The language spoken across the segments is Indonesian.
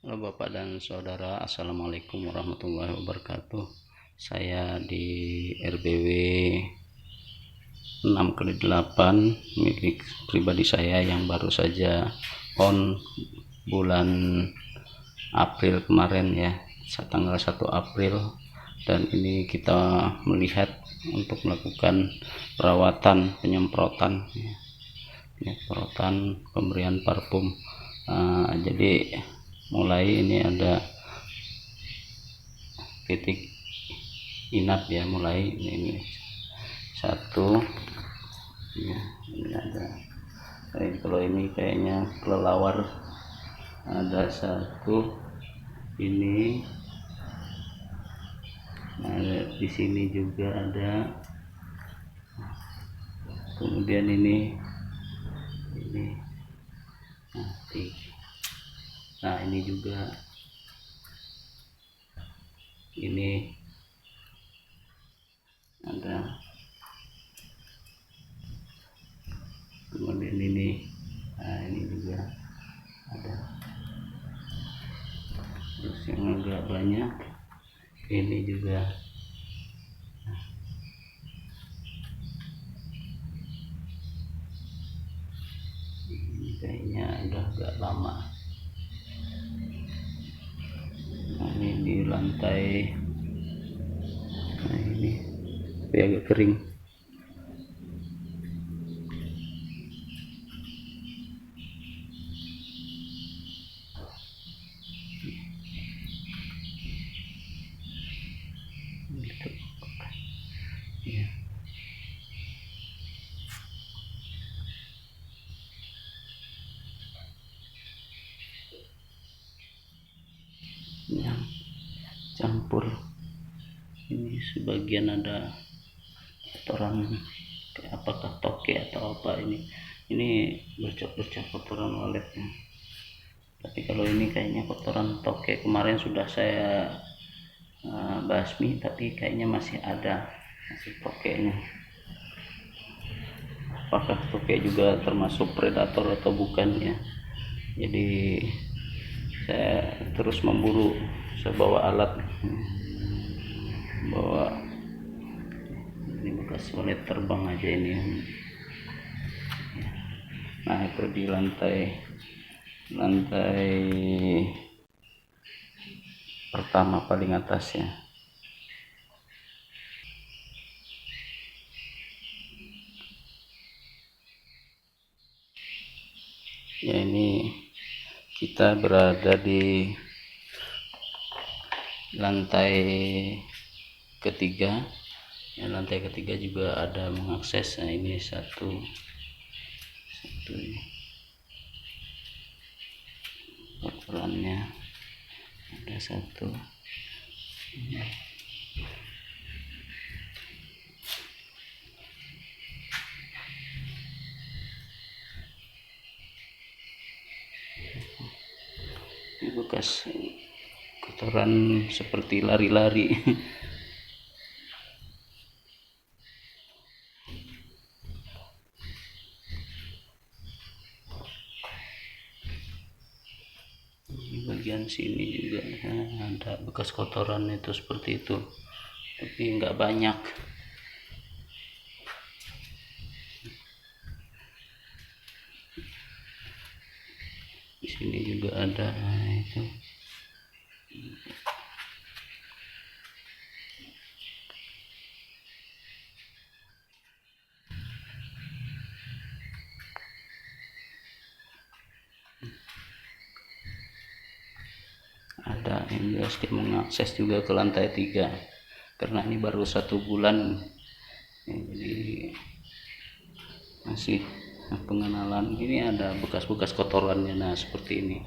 Halo Bapak dan Saudara, Assalamualaikum warahmatullahi wabarakatuh. Saya di RBW 6/8 milik pribadi saya yang baru saja on bulan April kemarin ya, tanggal 1 April, dan ini kita melihat untuk melakukan perawatan penyemprotan pemberian parfum. Jadi mulai ini ada titik inap ya, mulai ini satu ya, ini ada kalau ini kayaknya kelelawar, ada satu ini. Nah, di sini juga ada, kemudian ini nah, nah ini juga, ini ada, kemudian ini, nah ini juga ada. Terus yang agak banyak ini juga, ini kayaknya udah agak lama. Nah, ini di lantai, nah ini tapi agak kering. Gitu. Ya. Yang campur ini sebagian ada kotoran, kayak apakah toke atau apa ini bercak-bercak kotoran waletnya. Tapi kalau ini kayaknya kotoran toke, kemarin sudah saya basmi, tapi kayaknya masih ada, masih tokenya. Apakah toke juga termasuk predator atau bukan ya? Jadi saya terus memburu, saya bawa alat, bawa ini bekas walet terbang aja ini. Nah itu di lantai pertama paling atas ya. Ya, ini kita berada di lantai ketiga ya, lantai ketiga juga ada mengakses. Nah ini satu kotorannya, ada satu. Ini bekas kotoran seperti lari-lari. Di bagian sini juga ada bekas kotoran itu seperti itu, tapi nggak banyak. Di sini juga ada, itu ada yang jelas. Dia mengakses juga ke lantai 3 karena ini baru 1 bulan ya, jadi masih pengenalan. Ini ada bekas-bekas kotorannya, nah seperti ini,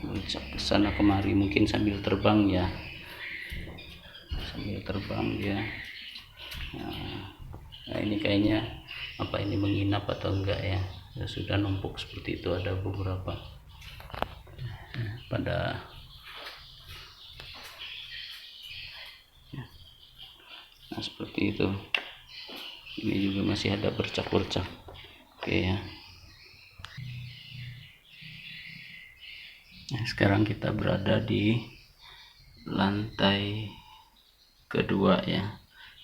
bercak ke sana kemari, mungkin sambil terbang ya, sambil terbang dia. Nah ini kayaknya apa ini menginap atau enggak ya, sudah numpuk seperti itu, ada beberapa pada ya. Nah seperti itu, ini juga masih ada bercak-bercak. Oke ya. Nah, sekarang kita berada di lantai kedua ya.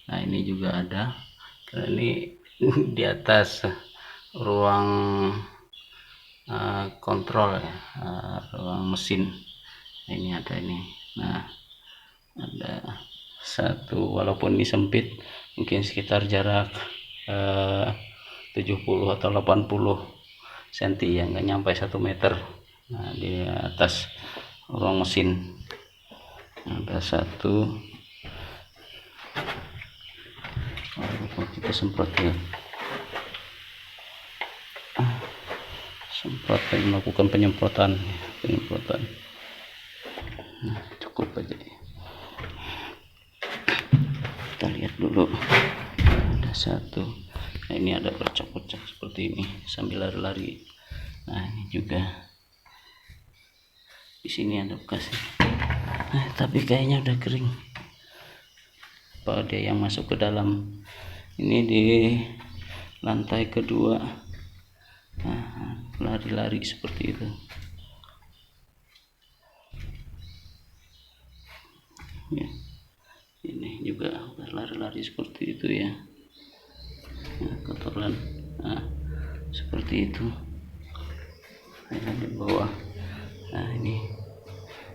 Nah ini juga ada, karena ini di atas ruang kontrol ya, ruang mesin. Nah, ini ada ini. Nah ada satu, walaupun ini sempit, mungkin sekitar jarak 70 atau 80 cm ya, nggak nyampe 1 meter. Nah di atas ruang mesin ada satu. Kita semprot ya, semprot, melakukan penyemprotan. Nah, cukup aja, kita lihat dulu. Ada satu. Nah ini ada bercak-bercak seperti ini sambil lari-lari. Nah ini juga di sini ada bekas. Nah tapi kayaknya udah kering. Apa dia yang masuk ke dalam? Ini di lantai kedua. Nah, lari-lari seperti itu ya. Ini juga lari-lari seperti itu ya. Nah, kotoran. Nah seperti itu. Nah, di bawah. Nah ini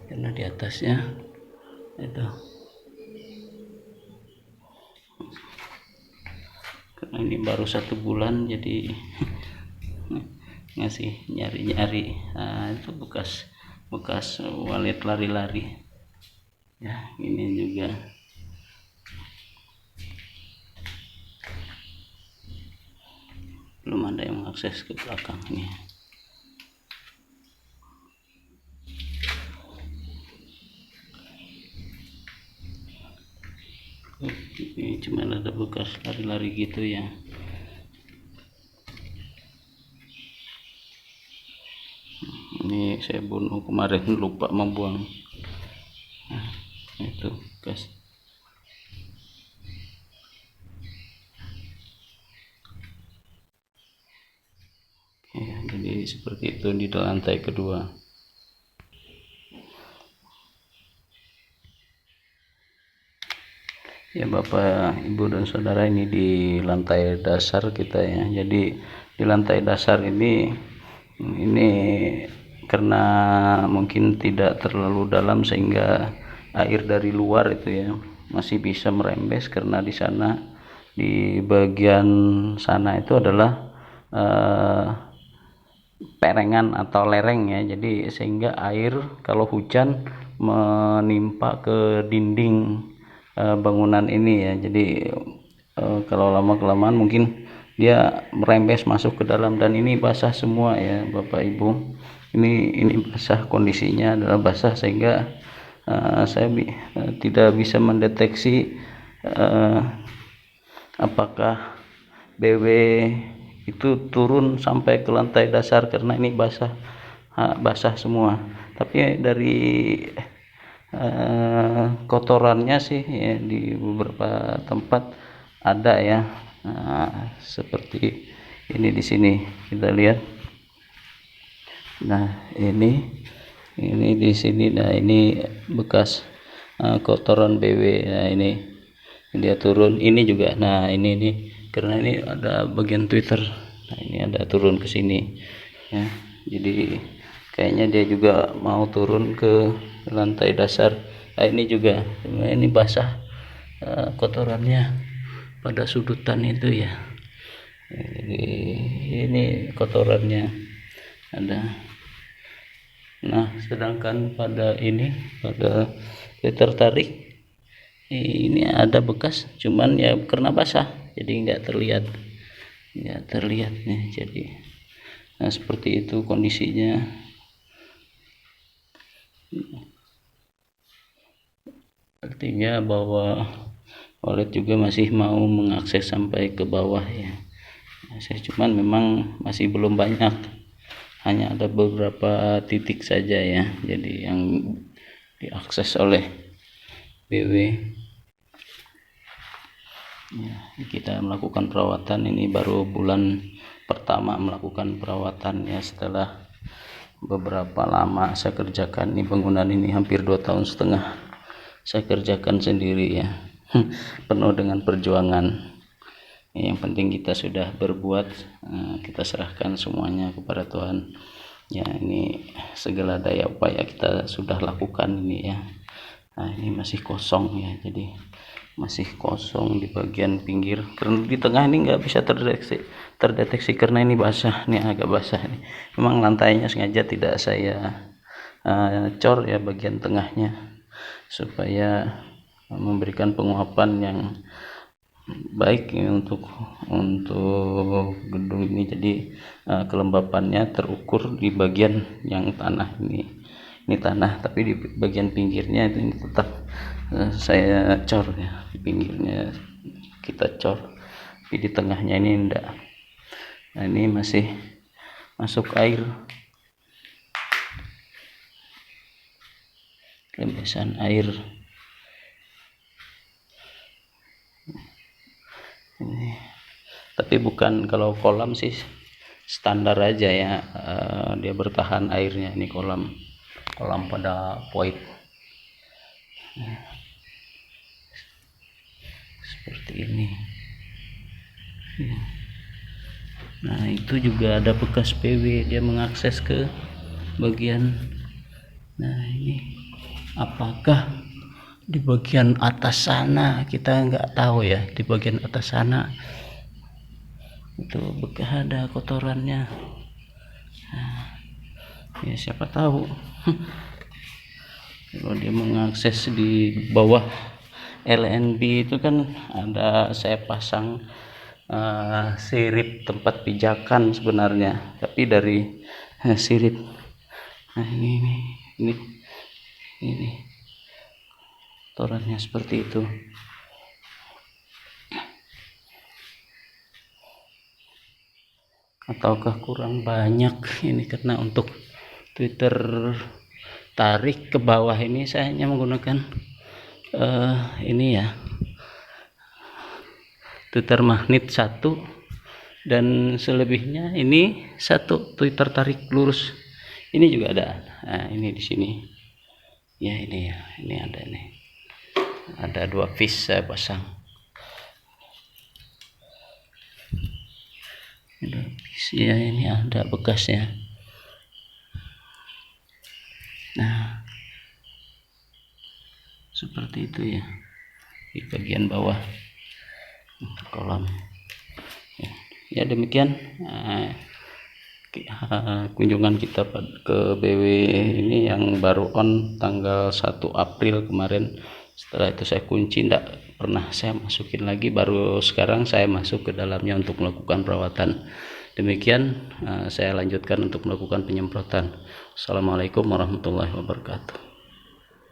karena di atasnya itu, karena ini baru 1 bulan jadi ngasih nyari-nyari. Nah itu bekas walet lari-lari ya. Ini juga belum ada yang mengakses ke belakang nih. Ini cuma ada bekas lari-lari gitu ya. Ini saya bunuh kemarin, lupa membuang. Nah, itu bekas. Ya, jadi seperti itu di lantai kedua. Ya Bapak, Ibu dan Saudara, ini di lantai dasar kita ya. Jadi di lantai dasar ini karena mungkin tidak terlalu dalam sehingga air dari luar itu ya masih bisa merembes, karena di sana di bagian sana itu adalah perengan atau lereng ya. Jadi sehingga air kalau hujan menimpa ke dinding bangunan ini ya. Jadi kalau lama kelamaan mungkin dia merembes masuk ke dalam, dan ini basah semua ya Bapak Ibu. Ini basah, kondisinya adalah basah sehingga saya tidak bisa mendeteksi apakah BW itu turun sampai ke lantai dasar, karena ini basah semua. Tapi dari kotorannya sih ya, di beberapa tempat ada ya. Nah, seperti ini di sini kita lihat. Nah ini di sini. Nah ini bekas kotoran BW. Nah ini dia turun. Ini juga. Nah ini karena ini ada bagian Twitter. Nah ini ada turun ke sini ya. Jadi kayaknya dia juga mau turun ke lantai dasar. Nah ini juga, ini basah kotorannya pada sudutan itu ya. Jadi ini kotorannya ada. Nah sedangkan pada tertarik ini ada bekas, cuman ya karena basah jadi nggak terlihat nih. Jadi nah seperti itu kondisinya. Artinya bahwa walet juga masih mau mengakses sampai ke bawah ya. Saya cuman memang masih belum banyak, hanya ada beberapa titik saja ya, jadi yang diakses oleh BW ya. Kita melakukan perawatan, ini baru bulan pertama melakukan perawatan ya, setelah beberapa lama saya kerjakan. Ini bangunan ini hampir 2,5 tahun saya kerjakan sendiri ya. Penuh dengan perjuangan. Yang penting kita sudah berbuat, kita serahkan semuanya kepada Tuhan ya. Ini segala daya upaya kita sudah lakukan ini ya. Nah ini masih kosong ya, jadi masih kosong di bagian pinggir, karena di tengah ini nggak bisa terdeteksi karena ini basah, ini agak basah nih. Memang lantainya sengaja tidak saya cor ya bagian tengahnya, supaya memberikan penguapan yang baik ya, untuk gedung ini. Jadi kelembapannya terukur di bagian yang tanah ini tanah, tapi di bagian pinggirnya ini tetap saya cor ya, di pinggirnya kita cor, tapi di tengahnya ini enggak. Nah ini masih masuk air, lembesan air ini. Tapi bukan, kalau kolam sih standar aja ya, dia bertahan airnya. Ini kolam pada void seperti ini. Nah itu juga ada bekas PW, dia mengakses ke bagian. Nah ini apakah di bagian atas sana, kita nggak tahu ya, di bagian atas sana itu bekas ada kotorannya. Nah, ya siapa tahu kalau dia mengakses di bawah LNB itu kan ada, saya pasang sirip tempat pijakan sebenarnya, tapi dari sirip. Nah ini kotorannya seperti itu. Ataukah kurang banyak ini, karena untuk Twitter tarik ke bawah ini saya hanya menggunakan ini ya, Twitter magnet 1, dan selebihnya ini 1 Twitter tarik lurus. Ini juga ada. Nah ini di sini ya, ini ya, ini ada 2 fish saya pasang. Ya ini ada bekasnya. Nah seperti itu ya, di bagian bawah kolam ya. Demikian kunjungan kita ke BW ini yang baru on tanggal 1 April kemarin. Setelah itu saya kunci, tidak pernah saya masukin lagi, baru sekarang saya masuk ke dalamnya untuk melakukan perawatan. Demikian saya lanjutkan untuk melakukan penyemprotan. Assalamualaikum warahmatullahi wabarakatuh.